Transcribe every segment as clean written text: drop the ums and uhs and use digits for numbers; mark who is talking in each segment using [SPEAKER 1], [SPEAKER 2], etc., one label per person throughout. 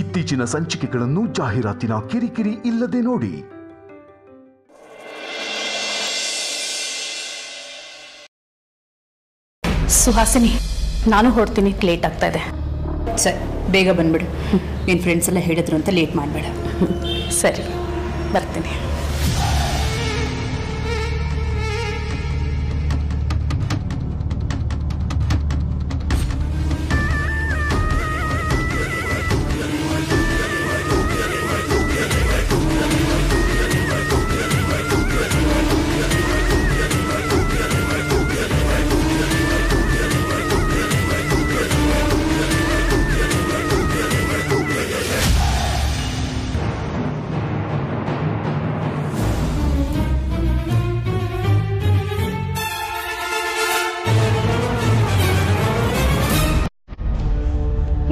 [SPEAKER 1] ಇತ್ತೀಚಿನ ಸಂಚಿಕೆಗಳನ್ನು ಜಾಹೀರಾತಿನ ಕಿರಿಕಿರಿ ಇಲ್ಲದೆ ನೋಡಿ.
[SPEAKER 2] ಸುಹಾಸಿನಿ, ನಾನು ಹೊರಡ್ತೀನಿ, ಲೇಟ್ ಆಗ್ತಾ ಇದೆ.
[SPEAKER 3] ಸರಿ, ಬೇಗ ಬಂದ್ಬಿಡು. ನಿನ್ನ ಫ್ರೆಂಡ್ಸ್ ಎಲ್ಲ ಹೇಳಿದ್ರು ಅಂತ ಲೇಟ್ ಮಾಡಬೇಡ.
[SPEAKER 2] ಸರಿ, ಬರ್ತೀನಿ.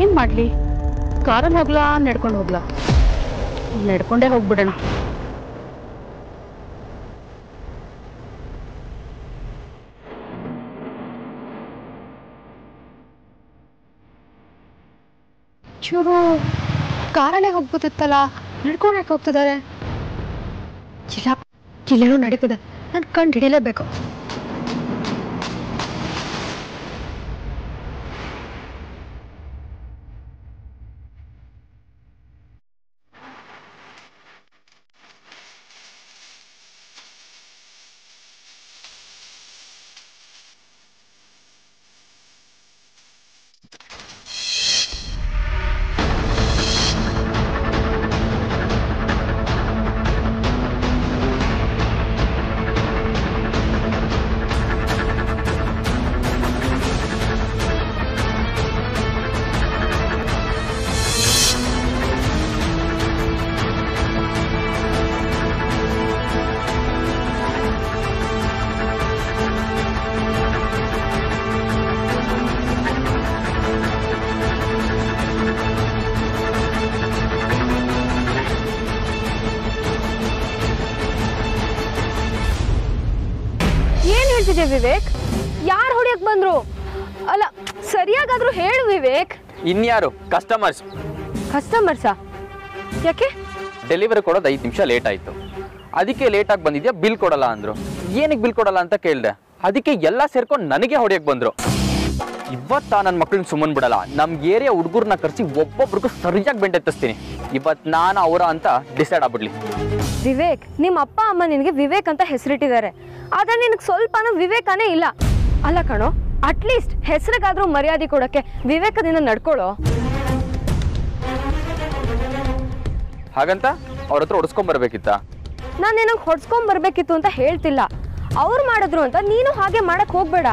[SPEAKER 2] ಏನ್ ಮಾಡ್ಲಿ? ಕಾರಲ್ಲಿ ಹೋಗ್ಲಾ, ನಡ್ಕೊಂಡು ಹೋಗ್ಲಾ? ನಡ್ಕೊಂಡೇ ಹೋಗ್ಬಿಡೋಣ. ಚೂರು ಕಾರಲ್ಲೇ ಹೋಗ್ಬೋದಿತ್ತಲ್ಲ, ನಡ್ಕೊಂಡು ಯಾಕೆ ಹೋಗ್ತಿದ್ದಾರೆ? ಇಲ್ಲೇನೋ ನಡೀತದೆ, ನಾನು ಕಂಡು ಹಿಡಿಯಲೇಬೇಕು.
[SPEAKER 4] ವಿವೇಕ್, ಯಾರು ಹೊಡಿಯಕ್ ಬಂದ್ರು? ಅಲ್ಲ, ಸರಿಯಾಗಾದ್ರೂ ಹೇಳು ವಿವೇಕ್.
[SPEAKER 5] ಇನ್ಯಾರು? ಕಸ್ಟಮರ್ಸ್.
[SPEAKER 4] ಕಸ್ಟಮರ್ಸಾ? ಯಾಕೆ?
[SPEAKER 5] ಡೆಲಿವರಿ ಕೊಡೋದು 5 ನಿಮಿಷ ಲೇಟ್ ಆಯ್ತು, ಅದಕ್ಕೆ ಲೇಟ್ ಆಗಿ ಬಂದಿದ್ಯಾ, ಬಿಲ್ ಕೊಡಲ್ಲ ಅಂದ್ರು. ಏನಕ್ಕೆ ಬಿಲ್ ಕೊಡಲ್ಲ ಅಂತ ಕೇಳಿದೆ, ಅದಕ್ಕೆ ಎಲ್ಲ ಸೇರ್ಕೊಂಡು ನನಗೆ ಹೊಡಿಯಕ್ ಬಂದ್ರು. ಇವತ್ತ ನನ್ನ ಮಕ್ಳನ್ನ ಸುಮ್ಮನ್ ಬಿಡಲ್ಲ, ನಮ್ ಏರಿಯಾ ಹುಡುಗರ್ನ ಕರ್ಸಿ ಒಬ್ಬೊಬ್ರಿಗೂ ಸರಿಯಾಗಿ ಬೆಂಡೆತ್ತಿಸ್ತೀನಿ. ಇವತ್ತು ನಾನು ಅವರ ಅಂತ ಡಿಸೈಡ್ ಆಗ್ಬಿಡ್ಲಿ.
[SPEAKER 4] ವಿವೇಕ್, ನಿಮ್ಮ ಅಪ್ಪ ಅಮ್ಮ ನಿನಗೆ ವಿವೇಕ್ ಅಂತ ಹೆಸರಿಟ್ಟಿದ್ದಾರೆ, ಆದ್ರೆ ನಿನಗೆ ಸ್ವಲ್ಪನೂ ವಿವೇಕನೇ ಇಲ್ಲ. ಅಲ್ಲ ಕಣೋ, ಅಟ್ಲೀಸ್ಟ್ ಹೆಸರಿಗಾದ್ರೂ ಮರ್ಯಾದೆ ಕೊಡಕ್ಕೆ ವಿವೇಕದಿಂದ ನಡ್ಕೊಳ್ಳೋ.
[SPEAKER 5] ಹಾಗಂತ ಅವ್ರ ಹತ್ರ ಹೊಡ್ಸ್ಕೊಂಡ್ ಬರ್ಬೇಕಿತ್ತ?
[SPEAKER 4] ನಾನು ನಿನಗೆ ಹೊಡ್ಸ್ಕೊಂಡ್ ಬರ್ಬೇಕಿತ್ತು ಅಂತ ಹೇಳ್ತಿಲ್ಲ, ಅವ್ರು ಮಾಡಿದ್ರು ಅಂತ ನೀನು ಹಾಗೆ ಮಾಡಕ್ ಹೋಗ್ಬೇಡ.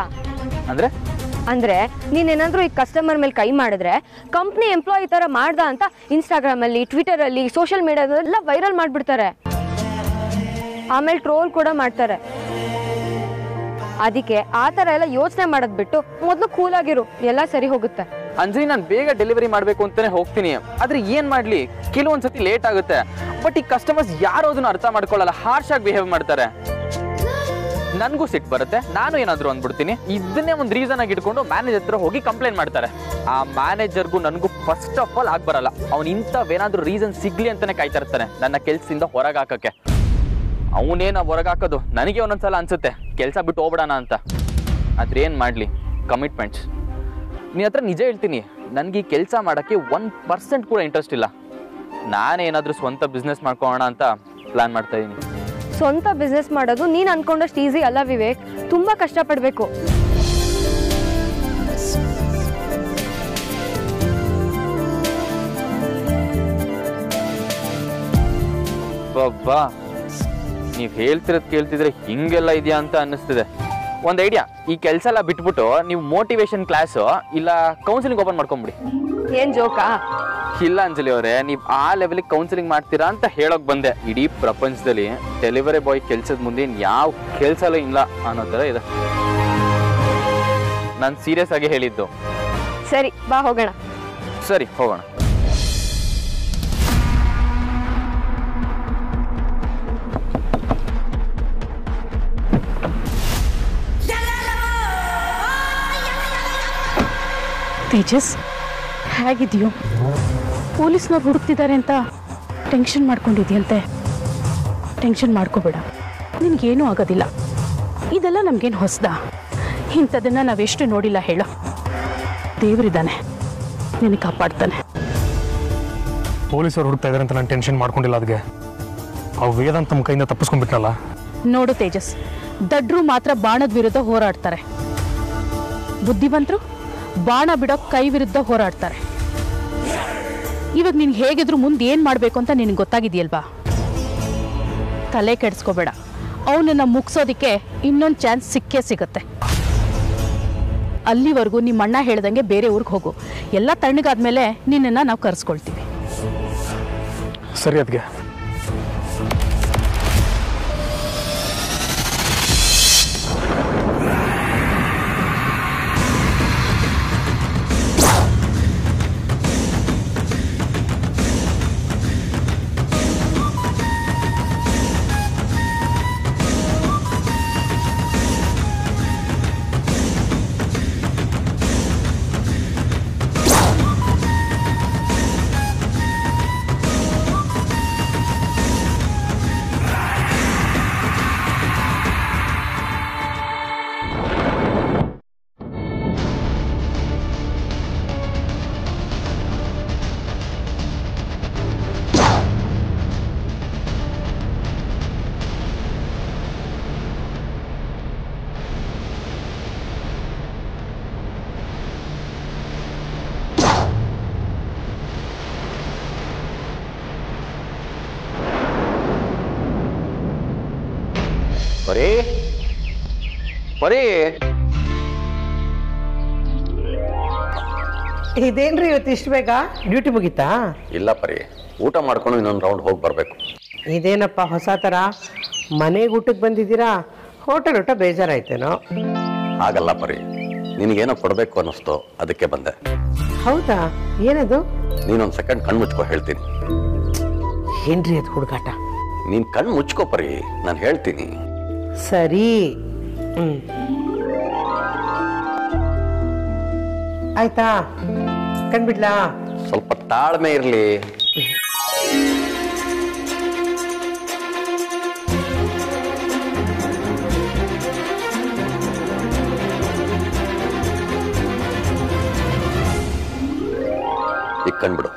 [SPEAKER 4] ಅಂದ್ರೆ ನೀನೇನಾದ್ರೂ ಈ ಕಸ್ಟಮರ್ ಮೇಲೆ ಕೈ ಮಾಡಿದ್ರೆ ಕಂಪ್ನಿ ಎಂಪ್ಲಾಯಿ ತರ ಮಾಡ್ದ ಅಂತ ಇನ್ಸ್ಟಾಗ್ರಾಮ್ ಅಲ್ಲಿ, ಟ್ವಿಟರ್ ಅಲ್ಲಿ, ಸೋಷಿಯಲ್ ಮೀಡಿಯಾದಲ್ಲ ವೈರಲ್ ಮಾಡ್ಬಿಡ್ತಾರೆ, ಆಮೇಲೆ ಟ್ರೋಲ್ ಕೂಡ ಮಾಡ್ತಾರೆ. ಅದಕ್ಕೆ ಆ ತರ ಎಲ್ಲ ಯೋಚನೆ ಮಾಡೋದ್ ಬಿಟ್ಟು ಮೊದ್ಲು ಕೂಲ್ ಆಗಿರು, ಎಲ್ಲ ಸರಿ ಹೋಗುತ್ತೆ.
[SPEAKER 5] ಅಂಜಲಿ, ನಾನು ಬೇಗ ಡೆಲಿವರಿ ಮಾಡ್ಬೇಕು ಅಂತಾನೆ ಹೋಗ್ತೀನಿ, ಆದ್ರೆ ಏನ್ ಮಾಡ್ಲಿ, ಕೆಲವೊಂದ್ಸತಿ ಲೇಟ್ ಆಗುತ್ತೆ. ಬಟ್ ಈ ಕಸ್ಟಮರ್ಸ್ ಯಾರು ಅದನ್ನ ಅರ್ಥ ಮಾಡ್ಕೊಳ್ಳಲ್ಲ, ಹಾರ್ಶ್ ಆಗಿ ಬಿಹೇವ್ ಮಾಡ್ತಾರೆ. ನನ್ಗೂ ಸಿಟ್ಟು ಬರುತ್ತೆ, ನಾನು ಏನಾದ್ರು ಅಂದ್ಬಿಡ್ತೀನಿ. ಇದನ್ನೇ ಒಂದು ರೀಸನ್ ಆಗಿ ಇಟ್ಕೊಂಡು ಮ್ಯಾನೇಜರ್ ಹತ್ರ ಹೋಗಿ ಕಂಪ್ಲೇಂಟ್ ಮಾಡ್ತಾರೆ. ಆ ಮ್ಯಾನೇಜರ್ಗೂ ನನಗೂ ಫಸ್ಟ್ ಆಫ್ ಆಲ್ ಆಗ್ಬರಲ್ಲ, ಅವ್ನು ಇಂಥವೇನಾದ್ರೂ ರೀಸನ್ ಸಿಗ್ಲಿ ಅಂತಾನೆ ಕಾಯ್ತಾ ಇರ್ತಾನೆ ನನ್ನ ಕೆಲ್ಸದಿಂದ ಹೊರಗೆ ಹಾಕಕ್ಕೆ. ಅವನೇನ ಹೊರಗೆ ಹಾಕೋದು ನನಗೆ ಒಂದೊಂದ್ಸಲ ಅನ್ಸುತ್ತೆ, ಕೆಲಸ ಬಿಟ್ಟು ಹೋಗ್ಬಿಡೋಣ ಅಂತ. ಆದ್ರೆ ಏನ್ ಮಾಡ್ಲಿ, ಕಮಿಟ್ಮೆಂಟ್ಸ್. ನಿನ್ನ ಹತ್ರ ನಿಜ ಹೇಳ್ತೀನಿ, ನನ್ಗೆ ಈ ಕೆಲಸ ಮಾಡಕ್ಕೆ 1% ಕೂಡ ಇಂಟ್ರೆಸ್ಟ್ ಇಲ್ಲ. ನಾನೇನಾದ್ರೂ ಸ್ವಂತ ಬಿಸ್ನೆಸ್ ಮಾಡ್ಕೊಳ್ಳೋಣ ಅಂತ ಪ್ಲಾನ್ ಮಾಡ್ತಾ ಇದೀನಿ.
[SPEAKER 4] ಸ್ವಂತ ಬಿಸ್ನೆಸ್ ಮಾಡೋದು ನೀನ್ ಅನ್ಕೊಂಡಷ್ಟು ಈಸಿ ಅಲ್ಲ ವಿವೇಕ್, ತುಂಬಾ ಕಷ್ಟಪಡ್ಬೇಕು.
[SPEAKER 5] ಬಾಬಾ, ನೀವ್ ಹೇಳ್ತಿರೋದ್ ಕೇಳ್ತಿದ್ರೆ ಹಿಂಗೆಲ್ಲ ಇದೆಯಾ ಅಂತ ಅನ್ನಿಸ್ತಿದೆ. ಒಂದ್ ಐಡಿಯಾ, ಈ ಕೆಲಸ ಎಲ್ಲ ಬಿಟ್ಬಿಟ್ಟು ನೀವು ಮೋಟಿವೇಶನ್ ಕ್ಲಾಸ್ ಇಲ್ಲ ಕೌನ್ಸಿಲಿಂಗ್ ಓಪನ್ ಮಾಡ್ಕೊಂಬಿಡಿ.
[SPEAKER 4] ಏನ್ ಜೋಕಾ?
[SPEAKER 5] ಇಲ್ಲ ಅಂಜಲಿ ಅವರೇ, ನೀವು ಆ ಲೆವೆಲಿಗೆ ಕೌನ್ಸಿಲಿಂಗ್ ಮಾಡ್ತೀರಾ ಅಂತ ಹೇಳೋಕ್ ಬಂದೆ. ಇಡೀ ಪ್ರಪಂಚದಲ್ಲಿ ಡೆಲಿವರಿ ಬಾಯ್ ಕೆಲ್ಸದ ಮುಂದೆ ಯಾವ ಕೆಲಸ ಇಲ್ಲ ಅನ್ನೋ ತರ ಇದೆ. ನಾನು ಸೀರಿಯಸ್ ಆಗಿ ಹೇಳಿದ್ದು.
[SPEAKER 4] ಸರಿ, ಬಾ ಹೋಗೋಣ.
[SPEAKER 5] ಸರಿ, ಹೋಗೋಣ.
[SPEAKER 2] ತೇಜಸ್, ಹೇಗಿದೆಯೋ? ಪೊಲೀಸ್ನವ್ರು ಹುಡುಕ್ತಿದ್ದಾರೆ ಅಂತ ಟೆನ್ಷನ್ ಮಾಡ್ಕೊಂಡಿದ್ಯಂತೆ. ಟೆನ್ಷನ್ ಮಾಡ್ಕೋಬೇಡ, ನಿನಗೇನೂ ಆಗೋದಿಲ್ಲ. ಇದೆಲ್ಲ ನಮಗೇನು ಹೊಸದಾ? ಇಂಥದನ್ನು ನಾವೆಷ್ಟು ನೋಡಿಲ್ಲ ಹೇಳೋ. ದೇವರಿದ್ದಾನೆ, ನಿನಗೆ ಕಾಪಾಡ್ತಾನೆ.
[SPEAKER 6] ಪೊಲೀಸರು ಹುಡುಕ್ತಾ ಇದ್ದಾರೆ ಅಂತ ನಾನು ಟೆನ್ಷನ್ ಮಾಡ್ಕೊಂಡಿಲ್ಲ. ಅದಕ್ಕೆ ಅವು ವೇದಾಂತ ತಮ್ಮ ಕೈಯಿಂದ ತಪ್ಪಿಸ್ಕೊಂಡ್ಬಿಟ್ನಲ್ಲ.
[SPEAKER 2] ನೋಡು ತೇಜಸ್, ದಡ್ರು ಮಾತ್ರ ಬಾಣದ ವಿರುದ್ಧ ಹೋರಾಡ್ತಾರೆ, ಬುದ್ಧಿವಂತರು ಬಾಣ ಬಿಡೋ ಕೈ ವಿರುದ್ಧ ಹೋರಾಡ್ತಾರೆ. ಇವಾಗ ನೀನು ಹೇಗಿದ್ರು ಮುಂದೆ ಏನು ಮಾಡಬೇಕು ಅಂತ ನಿನಗೆ ಗೊತ್ತಾಗಿದೆಯಲ್ವಾ? ತಲೆ ಕೆಡಿಸ್ಕೋಬೇಡ, ಅವನನ್ನು ಮುಗಿಸೋದಕ್ಕೆ ಇನ್ನೊಂದು ಚಾನ್ಸ್ ಸಿಕ್ಕೇ ಸಿಗುತ್ತೆ. ಅಲ್ಲಿವರೆಗೂ ನಿಮ್ಮ ಅಣ್ಣ ಹೇಳ್ದಂಗೆ ಬೇರೆ ಊರಿಗೆ ಹೋಗು. ಎಲ್ಲ ತಣ್ಣಗಾದ್ಮೇಲೆ ನಿನ್ನನ್ನು ನಾವು ಕರೆಸ್ಕೊಳ್ತೀವಿ.
[SPEAKER 6] ಸರಿ ಅದಕ್ಕೆ.
[SPEAKER 7] ಪರಿ ಪರಿ,
[SPEAKER 8] ಇದೇನ್ರಿ ಇವತ್ತು ಇಷ್ಟು ಬೇಗ ಡ್ಯೂಟಿ ಮುಗೀತಾ?
[SPEAKER 7] ಇಲ್ಲ ಪರಿ, ಊಟ ಮಾಡ್ಕೊಂಡು ಇನ್ನೊಂದು ರೌಂಡ್ ಹೋಗಿ ಬರಬೇಕು.
[SPEAKER 8] ಇದೇನಪ್ಪ ಹೊಸ ಥರ, ಮನೆಗೆ ಊಟಕ್ಕೆ ಬಂದಿದ್ದೀರಾ? ಹೋಟೆಲ್ ಊಟ ಬೇಜಾರಾಯ್ತೇನೋ?
[SPEAKER 7] ಹಾಗಲ್ಲ ಪರಿ, ನಿನಗೇನೋ ಕೊಡಬೇಕು ಅನ್ನಿಸ್ತು, ಅದಕ್ಕೆ ಬಂದೆ.
[SPEAKER 8] ಹೌದಾ? ಏನದು?
[SPEAKER 7] ನೀನೊಂದು ಸೆಕೆಂಡ್ ಕಣ್ಣು ಮುಚ್ಕೋ, ಹೇಳ್ತೀನಿ.
[SPEAKER 8] ಏನ್ರಿ ಅದು ಹುಡುಗಾಟ?
[SPEAKER 7] ನೀನು ಕಣ್ಣು ಮುಚ್ಕೋ ಪರಿ, ನಾನು ಹೇಳ್ತೀನಿ.
[SPEAKER 8] ಸರಿ, ಆಯ್ತಾ? ಕಣ್ಬಿಡ್ಲಾ?
[SPEAKER 7] ಸ್ವಲ್ಪ ತಾಳ್ಮೆ ಇರಲಿ. ಈಗ ಕಣ್ಬಿಡು.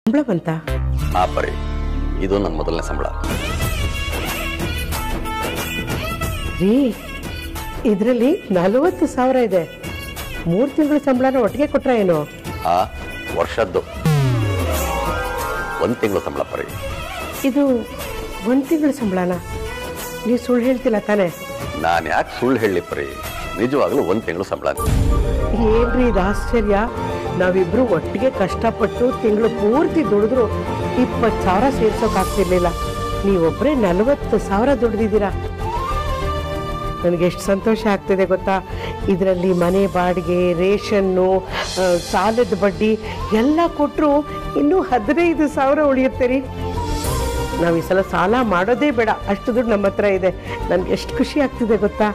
[SPEAKER 8] ಸಂಬಳ ಬಂತ?
[SPEAKER 7] ಆ ಪರಿ, ಇದು ನನ್ನ ಮೊದಲನೇ ಸಂಬಳ.
[SPEAKER 8] ರೀ, ಇದರಲ್ಲಿ 40,000 ಇದೆ. 3 ತಿಂಗಳ ಸಂಬಳನ ಒಟ್ಟಿಗೆ ಕೊಟ್ರ ಏನು?
[SPEAKER 7] ಆ ವರ್ಷದ್ದು 1 ತಿಂಗಳು ಸಂಬಳ ಪರಿ.
[SPEAKER 8] ಇದು 1 ತಿಂಗಳ ಸಂಬಳನ? ನೀವು ಸುಳ್ಳು ಹೇಳ್ತಿಲ್ಲ ತಾನೆ?
[SPEAKER 7] ನಾನು ಯಾಕೆ ಸುಳ್ಳು ಹೇಳಿ ಪರಿ, ನಿಜವಾಗ್ಲೂ 1 ತಿಂಗಳು ಸಂಬಳ.
[SPEAKER 8] ಏನ್ರಿ ಇದು ಆಶ್ಚರ್ಯ? ನಾವಿಬ್ರು ಒಟ್ಟಿಗೆ ಕಷ್ಟಪಟ್ಟು ತಿಂಗಳು ಪೂರ್ತಿ ದುಡಿದ್ರು 20,000 ಸೇರ್ಸೋಕಾಗ್ತಿರ್ಲಿಲ್ಲ. ನೀವೊಬ್ಬರೇ 40,000 ದುಡ್ದಿದ್ದೀರಾ. ನನಗೆ ಎಷ್ಟು ಸಂತೋಷ ಆಗ್ತಿದೆ ಗೊತ್ತಾ? ಇದರಲ್ಲಿ ಮನೆ ಬಾಡಿಗೆ, ರೇಷನ್ನು, ಸಾಲದ ಬಡ್ಡಿ ಎಲ್ಲ ಕೊಟ್ಟರು ಇನ್ನೂ 15,000 ಉಳಿಯುತ್ತೆ ರೀ. ನಾವು ಈ ಸಲ ಸಾಲ ಮಾಡೋದೇ ಬೇಡ, ಅಷ್ಟು ದುಡ್ಡು ನಮ್ಮ ಹತ್ರ ಇದೆ. ನನಗೆ ಎಷ್ಟು ಖುಷಿ ಆಗ್ತಿದೆ ಗೊತ್ತಾ?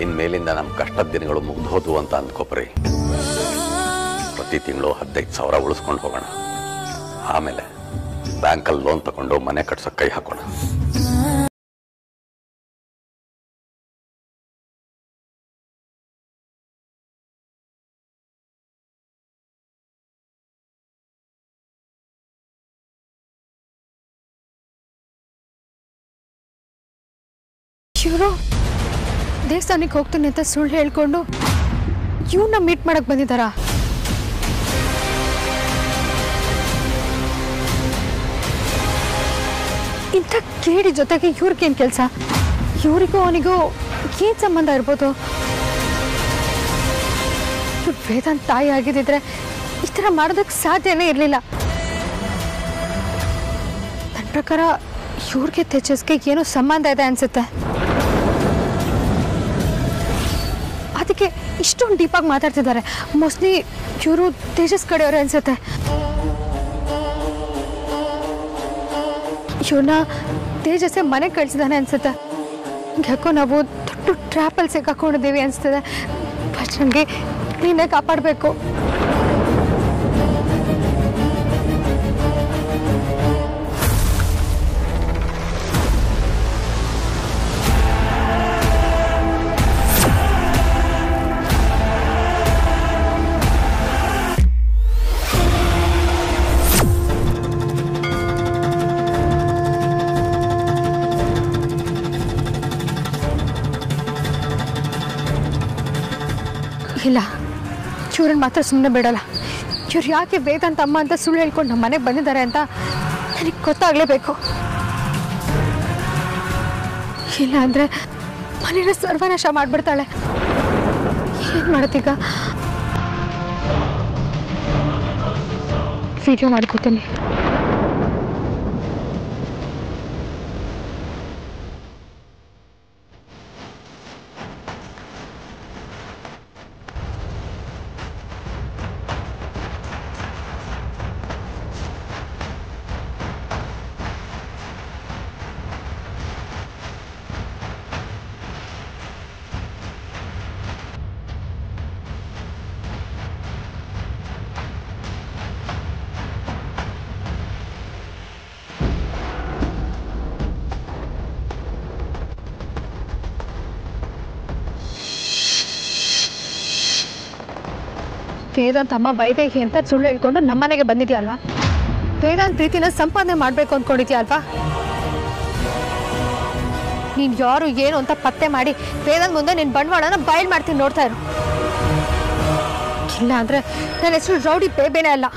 [SPEAKER 7] ಇನ್ಮೇಲಿಂದ ನಮ್ಮ ಕಷ್ಟದ ದಿನಗಳು ಮುಗ್ದೋದು ಅಂತ ಅಂದ್ಕೋಪ್ರಿ. ಪ್ರತಿ ತಿಂಗಳು 15,000 ಉಳಿಸ್ಕೊಂಡು ಹೋಗೋಣ. ಆಮೇಲೆ ಬ್ಯಾಂಕಲ್ಲಿ ಲೋನ್ ತಗೊಂಡು ಮನೆ ಕಟ್ಸೋಕೆ ಕೈ ಹಾಕೋಣ.
[SPEAKER 4] ಇವರು ದೇವಸ್ಥಾನಕ್ಕೆ ಹೋಗ್ತೀನಿ ಅಂತ ಸುಳ್ಳು ಹೇಳ್ಕೊಂಡು ಇವನ್ನ ಮೀಟ್ ಮಾಡಕ್ ಬಂದಿದ್ದಾರಾ? ಇಂಥ ಕೇಡಿ ಜೊತೆಗೆ ಇವ್ರಿಗೇನು ಕೆಲಸ? ಇವರಿಗೂ ಅವನಿಗೂ ಏನು ಸಂಬಂಧ ಇರ್ಬೋದು? ವೇದಾಂತ್ ತಾಯಿ ಆಗಿದ್ದಿದ್ರೆ ಈ ಥರ ಮಾಡೋದಕ್ಕೆ ಸಾಧ್ಯನೇ ಇರಲಿಲ್ಲ. ನನ್ನ ಪ್ರಕಾರ ಇವ್ರಿಗೆ ತೇಜಸ್ಗೆ ಏನೋ ಸಂಬಂಧ ಇದೆ ಅನ್ಸುತ್ತೆ. ಅದಕ್ಕೆ ಇಷ್ಟೊಂದು ಡೀಪಾಗಿ ಮಾತಾಡ್ತಿದ್ದಾರೆ. ಮೋಸ್ಟ್ಲಿ ಇವರು ತೇಜಸ್ ಕಡೆಯವರು ಅನ್ಸುತ್ತೆ. ಇವ್ರನ್ನ ತೇಜಸ್ಸೇ ಮನೆಗೆ ಕಳಿಸಿದಾನೆ ಅನ್ಸುತ್ತೆ. ಯಾಕೋ ನಾವು ದೊಡ್ಡ ಟ್ರ್ಯಾಪಲ್ಲಿ ಸಿಕ್ಕಾಕೊಂಡಿದ್ದೀವಿ ಅನಿಸ್ತದೆ. ಬಟ್ ನನಗೆ ನೀನೇ ಕಾಪಾಡಬೇಕು. ಇಲ್ಲ, ಇವ್ರನ್ನ ಮಾತ್ರ ಸುಮ್ಮನೆ ಬಿಡಲ್ಲ. ಇವ್ರು ಯಾಕೆ ವೇದಾಂತ್ ಅಮ್ಮ ಅಂತ ಸುಳ್ಳು ಹೇಳ್ಕೊಂಡು ನಮ್ಮ ಮನೆಗೆ ಬಂದಿದ್ದಾರೆ ಅಂತ ನನಗೆ ಗೊತ್ತಾಗಲೇಬೇಕು. ಇಲ್ಲ ಅಂದರೆ ಮನೇನ ಸರ್ವನಾಶ ಮಾಡಿಬಿಡ್ತಾಳೆ. ಏನು ಮಾಡುತ್ತೀಗ? ವಿಡಿಯೋ ಮಾಡ್ಕೋತೀನಿ. ವೇದಾಂತ್ ಅಮ್ಮ ವೈದೇಹಿ ಅಂತ ಸುಳ್ಳು ಹೇಳ್ಕೊಂಡು ನಮ್ಮನೆಗೆ ಬಂದಿದ್ಯಲ್ವಾ? ವೇದಾಂತ್ ಪ್ರೀತಿನ ಸಂಪಾದನೆ ಮಾಡಬೇಕು ಅಂದ್ಕೊಂಡಿದ್ಯಾ ಅಲ್ವಾ? ನೀನು ಯಾರು ಏನು ಅಂತ ಪತ್ತೆ ಮಾಡಿ ವೇದಾಂತ್ ಮುಂದೆ ನಿನ್ನ ಬಂಡವಾಳನ ಬಯಲು ಮಾಡ್ತೀನಿ, ನೋಡ್ತಾ ಇರು. ಇಲ್ಲ ಅಂದರೆ ನನ್ನ ಹೆಸರು ರೌಡಿ ಬೇಬೇನೇ ಅಲ್ಲ.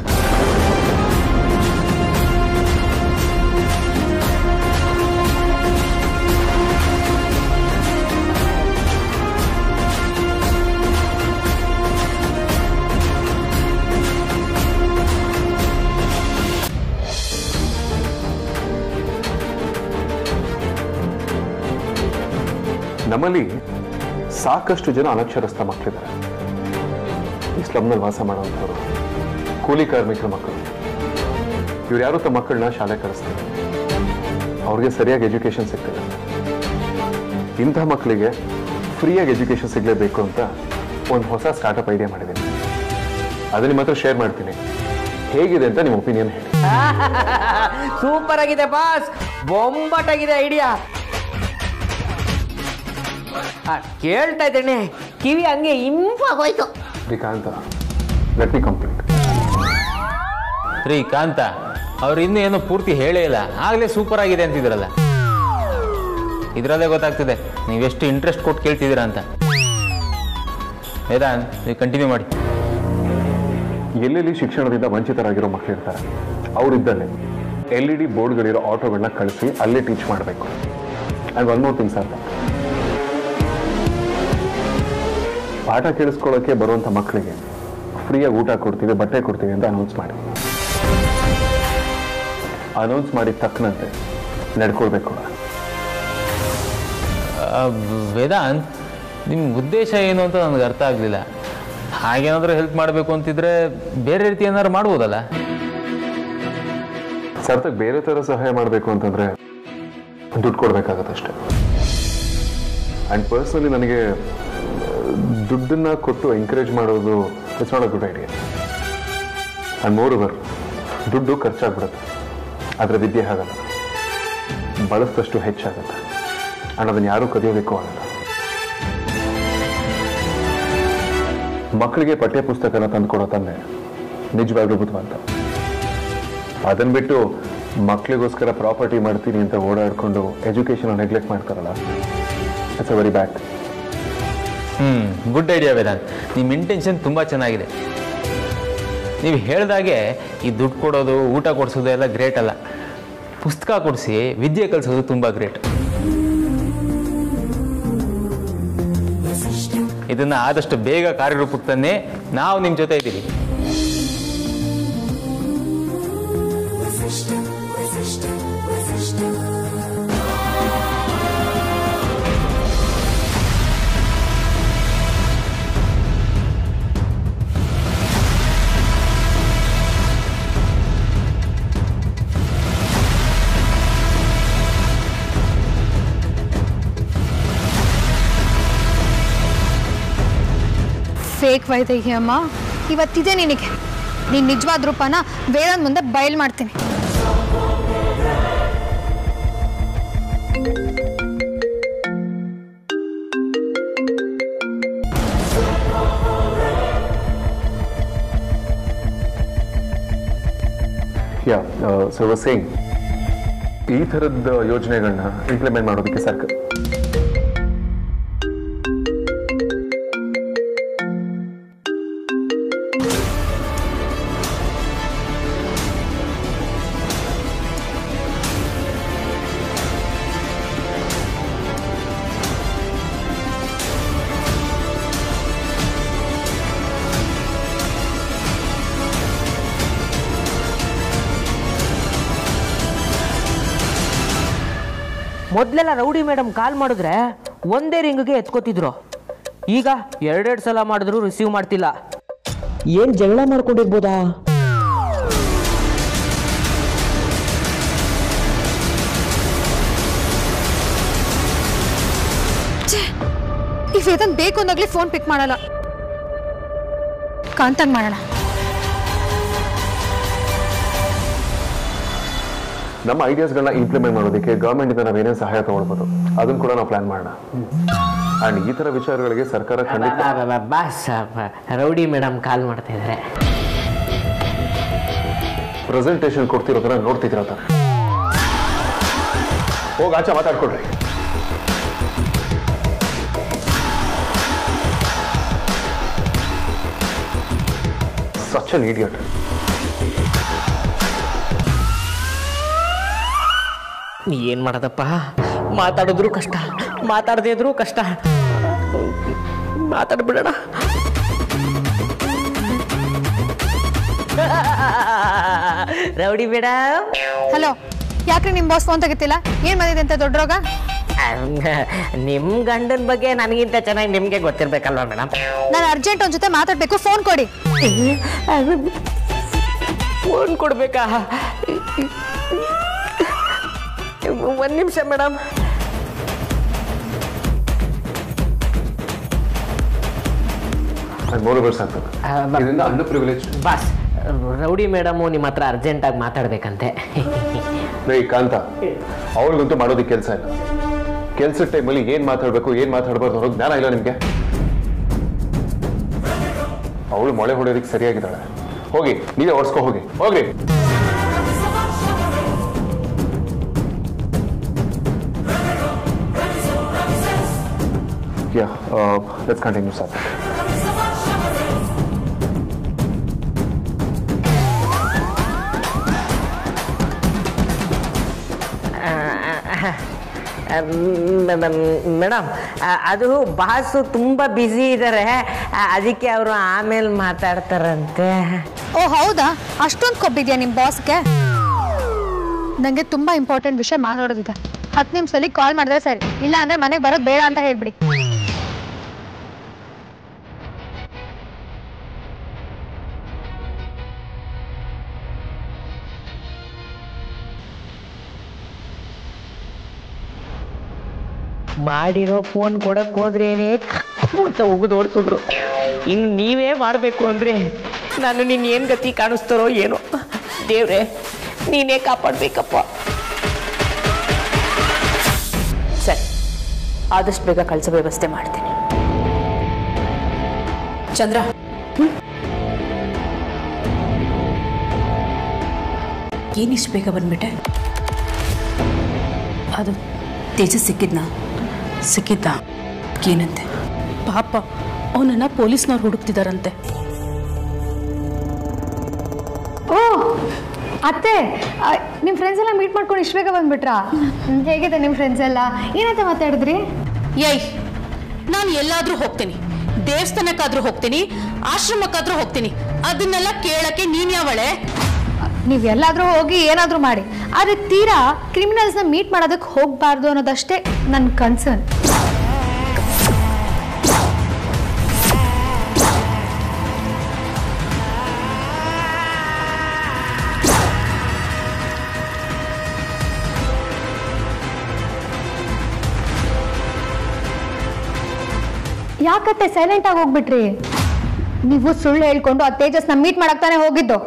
[SPEAKER 9] ನಮ್ಮಲ್ಲಿ ಸಾಕಷ್ಟು ಜನ ಅನಕ್ಷರಸ್ಥ ಮಕ್ಕಳಿದ್ದಾರೆ. ಈ ಸ್ಲಮ್ನಲ್ಲಿ ವಾಸ ಮಾಡುವಂಥವ್ರು, ಕೂಲಿ ಕಾರ್ಮಿಕರ ಮಕ್ಕಳು. ಇವ್ರು ಯಾರು ತಮ್ಮ ಮಕ್ಕಳನ್ನ ಶಾಲೆ ಕಳಿಸ್ತಾರೆ, ಅವ್ರಿಗೆ ಸರಿಯಾಗಿ ಎಜುಕೇಶನ್ ಸಿಗ್ತದೆ. ಇಂಥ ಮಕ್ಕಳಿಗೆ ಫ್ರೀಯಾಗಿ ಎಜುಕೇಶನ್ ಸಿಗಲೇಬೇಕು ಅಂತ ಒಂದು ಹೊಸ ಸ್ಟಾರ್ಟಪ್ ಐಡಿಯಾ ಮಾಡಿದ್ದೀನಿ. ಅದನ್ನ ನಿಮ್ಮ ಹತ್ರ ಶೇರ್ ಮಾಡ್ತೀನಿ. ಹೇಗಿದೆ ಅಂತ ನಿಮ್ಮ ಒಪಿನಿಯನ್ ಹೇಳಿ.
[SPEAKER 10] ಸೂಪರ್ ಆಗಿದೆ ಬಾಸ್, ಬೊಂಬಾಟಾಗಿದೆ ಐಡಿಯಾ. ಕೇಳ್ತಾ ಇದ್ದೇನೆ, ಕಿವಿ ಹಂಗೆ ಇಂಪಾಗೋಯ್ತು.
[SPEAKER 9] Srikanta, let me complete.
[SPEAKER 5] ರೀ ಕಾಂತ, ಅವ್ರು ಇನ್ನೂ ಏನೋ ಪೂರ್ತಿ ಹೇಳೇ ಇಲ್ಲ, ಆಗಲೇ ಸೂಪರ್ ಆಗಿದೆ ಅಂತಿದ್ರಲ್ಲ. ಇದರಲ್ಲೇ ಗೊತ್ತಾಗ್ತಿದೆ ನೀವೆಷ್ಟು ಇಂಟ್ರೆಸ್ಟ್ ಕೊಟ್ಟು ಕೇಳ್ತಿದ್ದೀರಾ ಅಂತ. ವೇದಾಂತ್, ನೀವು ಕಂಟಿನ್ಯೂ ಮಾಡಿ.
[SPEAKER 9] ಎಲ್ಲೆಲ್ಲಿ ಶಿಕ್ಷಣದಿಂದ ವಂಚಿತರಾಗಿರೋ ಮಕ್ಕಳಿರ್ತಾರೆ, ಅವರಿದ್ದಲ್ಲೇ LED ಬೋರ್ಡ್ಗಳಿರೋ ಆಟೋಗಳನ್ನ ಕಳಿಸಿ ಅಲ್ಲೇ ಟೀಚ್ ಮಾಡಬೇಕು. And one more thing sir, ಪಾಠ ಕೇಳಿಸ್ಕೊಳ್ಳೋಕ್ಕೆ ಬರುವಂಥ ಮಕ್ಕಳಿಗೆ ಫ್ರೀಯಾಗಿ ಊಟ ಕೊಡ್ತೀವಿ, ಬಟ್ಟೆ ಕೊಡ್ತೀವಿ ಅಂತ ಅನೌನ್ಸ್ ಮಾಡಿ. ಅನೌನ್ಸ್ ಮಾಡಿದ ತಕ್ಕನಂತೆ ನಡ್ಕೊಳ್ಬೇಕು.
[SPEAKER 5] ವೇದಾಂತ್, ನಿಮ್ಮ ಉದ್ದೇಶ ಏನು ಅಂತ ನನಗೆ ಅರ್ಥ ಆಗಲಿಲ್ಲ. ಹಾಗೇನಾದರೂ ಹೆಲ್ಪ್ ಮಾಡಬೇಕು ಅಂತಿದ್ರೆ ಬೇರೆ ರೀತಿ ಏನಾದ್ರು ಮಾಡ್ಬೋದಲ್ಲ?
[SPEAKER 9] ಸರ್ತಕ್ಕೆ ಬೇರೆ ಥರ ಸಹಾಯ ಮಾಡಬೇಕು ಅಂತಂದರೆ ದುಡ್ಡು ಕೊಡಬೇಕಾಗತ್ತಷ್ಟೆ. ಆ್ಯಂಡ್ ಪರ್ಸ್ನಲಿ ನನಗೆ ದುಡ್ಡನ್ನ ಕೊಟ್ಟು ಎಂಕರೇಜ್ ಮಾಡೋದು it's not a good idea. And more over, ದುಡ್ಡು ಖರ್ಚಾಗ್ಬಿಡುತ್ತೆ, ಆದರೆ ವಿದ್ಯೆ ಆಗಲ್ಲ. ಬಳಸಿದಷ್ಟು ಹೆಚ್ಚಾಗುತ್ತೆ. ಆ್ಯಂಡ್ ಅದನ್ನು ಯಾರೂ ಕದಿಯೋದಕ್ಕೂ ಆಗಲ್ಲ. ಮಕ್ಕಳಿಗೆ ಪಠ್ಯ ಪುಸ್ತಕನ ತಂದುಕೊಡೋ ತಂದೆ ನಿಜವಾಗ್ಲೂ ಬುದ್ಧಿವಂತ. ಅದನ್ನು ಬಿಟ್ಟು ಮಕ್ಕಳಿಗೋಸ್ಕರ ಪ್ರಾಪರ್ಟಿ ಮಾಡ್ತೀನಿ ಅಂತ ಓಡಾಡಿಕೊಂಡು ಎಜುಕೇಷನ್ ನೆಗ್ಲೆಕ್ಟ್ ಮಾಡ್ತಾರಲ್ಲ, it's a very bad.
[SPEAKER 5] Good idea Vedant, ನಿಮ್ಮ ಇಂಟೆನ್ಷನ್ ತುಂಬ ಚೆನ್ನಾಗಿದೆ. ನೀವು ಹೇಳ್ದಾಗೆ ಈ ದುಡ್ಡು ಕೊಡೋದು, ಊಟ ಕೊಡಿಸೋದು ಎಲ್ಲ ಗ್ರೇಟ್ ಅಲ್ಲ, ಪುಸ್ತಕ ಕೊಡಿಸಿ ವಿದ್ಯೆ ಕಲಿಸೋದು ತುಂಬ ಗ್ರೇಟ್. ಇದನ್ನ ಆದಷ್ಟು ಬೇಗ ಕಾರ್ಯರೂಪಕ್ಕೆ ತನ್ನಿ. ನಾವು ನಿಮ್ಮ ಜೊತೆ ಇದ್ದೀವಿ.
[SPEAKER 11] ಫೇಕ್ ವೈದೇಹಿ ಅಮ್ಮ, ಇವತ್ತಿದೆ ನಿನಗೆ. ನೀನು ನಿಜವಾದ ರೂಪನ ಬೇರೆ ಮುಂದೆ ಬಯಲು ಮಾಡ್ತೀನಿ.
[SPEAKER 9] ಈ ಥರದ ಯೋಜನೆಗಳನ್ನ ಇಂಪ್ಲಿಮೆಂಟ್ ಮಾಡೋದಕ್ಕೆ ಸರ್ಕಾರ
[SPEAKER 10] ಮೊದಲೆಲ್ಲ ರೌಡಿ ಮೇಡಮ್ ಕಾಲ್ ಮಾಡಿದ್ರೆ ಒಂದೇ ರಿಂಗ್ಗೆ ಎತ್ಕೋತಿದ್ರು. ಈಗ ಎರಡೆರಡು ಸಲ ಮಾಡಿದ್ರು ರಿಸೀವ್ ಮಾಡ್ತಿಲ್ಲ. ಏನ್ ಜಗಳ ಮಾಡ್ಕೊಂಡಿರ್ಬೋದಾ?
[SPEAKER 11] ಈ ವೇದನ್ ಬೇಕು ಅಂದಾಗ್ಲಿ ಫೋನ್ ಪಿಕ್ ಮಾಡಲ್ಲ. ಕಾಂತಾಗ್ ಮಾಡೋಣ.
[SPEAKER 9] ನಮ್ಮ ಐಡಿಯಾಸ್ಗಳನ್ನ ಇಂಪ್ಲಿಮೆಂಟ್ ಮಾಡೋದಕ್ಕೆ ಗವರ್ಮೆಂಟ್ ಇಂದ ನಾವೇನೇನು ಸಹಾಯ ತಗೊಳ್ಬೋದು ಅದನ್ನು ಕೂಡ ನಾವು ಪ್ಲಾನ್ ಮಾಡೋಣ. ಅಂಡ್ ಈ ತರ ವಿಚಾರಗಳಿಗೆ ಸರ್ಕಾರ ಖಂಡಿತ
[SPEAKER 10] ಬಾಸ್ ರೌಡಿ ಮೇಡಮ್ ಕಾಲ್ ಮಾಡ್ತಾ ಇದ್ದಾರೆ.
[SPEAKER 9] ಪ್ರೆಸೆಂಟೇಷನ್ ಕೊಡ್ತಿರೋದನ್ನ ನೋಡ್ತಿದ್ದೀರ ತಾನೆ. ಹೋಗಿ ಆಚೆ ಮಾತಾಡ್ಕೊಡ್ರಿ. Such an idiot.
[SPEAKER 10] ಏನ್ ಮಾಡೋದಪ್ಪ, ಮಾತಾಡಿದ್ರು ಕಷ್ಟ, ಮಾತಾಡದೇ ಇದ್ರು ಕಷ್ಟ. ಮಾತಾಡ್ಬಿಡೋಣ. Rowdy madam.
[SPEAKER 11] ಹಲೋ, ಯಾಕ್ರಿ ನಿಮ್ಮ ಬಾಸ್ ಫೋನ್ ತೆಗಿತಿಲ್ಲ? ಏನ್ ಬಂದಿದೆ ಅಂತ ದೊಡ್ಡ ರೋಗ?
[SPEAKER 10] ನಿಮ್ ಗಂಡನ ಬಗ್ಗೆ ನನಗಿಂತ ಚೆನ್ನಾಗಿ ನಿಮ್ಗೆ ಗೊತ್ತಿರ್ಬೇಕಲ್ವಾ ಮೇಡಮ್?
[SPEAKER 11] ನಾನು ಅರ್ಜೆಂಟ್ ಒಂದ್ ಜೊತೆ ಮಾತಾಡ್ಬೇಕು, ಫೋನ್ ಕೊಡಿ.
[SPEAKER 10] ಫೋನ್ ಕೊಡ್ಬೇಕಾ? ಒಂದು ನಿಮಿಷ ಮೇಡಮ್. ಬಾಸ್, ರೌಡಿ ಮೇಡಮು ನಿಮ್ಮ ಹತ್ರ ಅರ್ಜೆಂಟಾಗಿ ಮಾತಾಡ್ಬೇಕಂತೆ.
[SPEAKER 9] ಕಾಂತ, ಅವ್ರಿಗಂತೂ ಮಾಡೋದಕ್ಕೆ ಕೆಲಸ ಇಲ್ಲ. ಕೆಲ್ಸದ ಟೈಮಲ್ಲಿ ಏನ್ ಮಾತಾಡ್ಬೇಕು ಏನ್ ಮಾತಾಡ್ಬಾರ್ದು ಅನ್ನೋ ಜ್ಞಾನ ಇಲ್ಲ ನಿಮ್ಗೆ. ಅವಳು ಮೊಳೆ ಹೊಡೆಯೋದಕ್ಕೆ ಸರಿಯಾಗಿದ್ದಾಳೆ. ಹೋಗಿ ನೀವೇ ಓಡಿಸ್ಕೊ ಹೋಗಿ. ಹೋಗ್ರಿ. Yeah, let's continue, sir.
[SPEAKER 10] Madam, ಅದು ಬಾಸು ತುಂಬ ಬ್ಯುಸಿ ಇದ್ದಾರೆ, ಅದಕ್ಕೆ ಅವರು ಆಮೇಲೆ ಮಾತಾಡ್ತಾರಂತೆ.
[SPEAKER 11] ಓ ಹೌದಾ? ಅಷ್ಟೊಂದು ಕೊಬ್ಬಿದ್ಯಾ ನಿಮ್ಮ ಬಾಸ್ಗೆ? ನನಗೆ ತುಂಬ ಇಂಪಾರ್ಟೆಂಟ್ ವಿಷಯ ಮಾತಾಡೋದಿದೆ. 10 ನಿಮಿಷದಲ್ಲಿ ಕಾಲ್ ಮಾಡಿದ್ರೆ ಸರಿ, ಇಲ್ಲ ಅಂದ್ರೆ ಮನೆಗೆ ಬರೋದು ಬೇಡ ಅಂತ ಹೇಳ್ಬಿಡಿ.
[SPEAKER 10] ಮಾಡಿರೋ ಫೋನ್ ಕೊಡಕ್ ಹೋದ್ರೇನೆ ಅಂತ ಉಗಿದು ಓಡಿಸಿದ್ರು. ಇನ್ನು ನೀವೇ ಮಾಡಬೇಕು ಅಂದ್ರೆ ನಾನು ನಿನ್ನ ಏನು ಗತಿ ಕಾಣಿಸ್ತಾರೋ ಏನೋ. ದೇವ್ರೆ, ನೀನೇ ಕಾಪಾಡ್ಬೇಕಪ್ಪ.
[SPEAKER 3] ಸರಿ, ಆದಷ್ಟು ಬೇಗ ಕಳಿಸೋ ವ್ಯವಸ್ಥೆ ಮಾಡ್ತೀನಿ. ಚಂದ್ರ, ಏನಿಷ್ಟು ಬೇಗ ಬಂದ್ಬಿಟ್ಟೆ? ಅದು ತೇಜಸ್ ಸಿಕ್ಕಿದ್ದ ಏನಂತೆ?
[SPEAKER 2] ಪಾಪ, ಅವನನ್ನ ಪೊಲೀಸ್ನವ್ರು ಹುಡುಕ್ತಿದಾರಂತೆ.
[SPEAKER 11] ಓ, ಅತ್ತೆ ನಿಮ್ಮ ಫ್ರೆಂಡ್ಸ್ ಎಲ್ಲ ಮೀಟ್ ಮಾಡ್ಕೊಂಡು ಇಷ್ಟು ಬೇಗ ಬಂದ್ಬಿಟ್ರಾ? ಹೇಗಿದೆ ನಿಮ್ಮ ಫ್ರೆಂಡ್ಸ್ ಎಲ್ಲ? ಏನಂತ ಮಾತಾಡಿದ್ರಿ?
[SPEAKER 2] ಏಯ್, ನಾನು ಎಲ್ಲಾದ್ರೂ ಹೋಗ್ತೀನಿ, ದೇವಸ್ಥಾನಕ್ಕಾದ್ರೂ ಹೋಗ್ತೀನಿ, ಆಶ್ರಮಕ್ಕಾದ್ರೂ ಹೋಗ್ತೀನಿ, ಅದನ್ನೆಲ್ಲ ಕೇಳಕ್ಕೆ ನೀನ್ ಯಾವಳೆ?
[SPEAKER 11] ನೀವು ಎಲ್ಲಾದ್ರೂ ಹೋಗಿ ಏನಾದರೂ ಮಾಡಿ, ಆದರೆ ತೀರಾ ಕ್ರಿಮಿನಲ್ಸ್ನ ಮೀಟ್ ಮಾಡೋದಕ್ಕೆ ಹೋಗಬಾರ್ದು ಅನ್ನೋದಷ್ಟೇ ನನ್ನ ಕನ್ಸರ್ನ್. ಯಾಕತ್ತೆ ಸೈಲೆಂಟ್ ಆಗಿ ಹೋಗ್ಬಿಟ್ರಿ? ನೀವು ಸುಳ್ಳು ಹೇಳ್ಕೊಂಡು ಆ ತೇಜಸ್ನ ಮೀಟ್ ಮಾಡಕ್ ತಾನೇ ಹೋಗಿದ್ದು.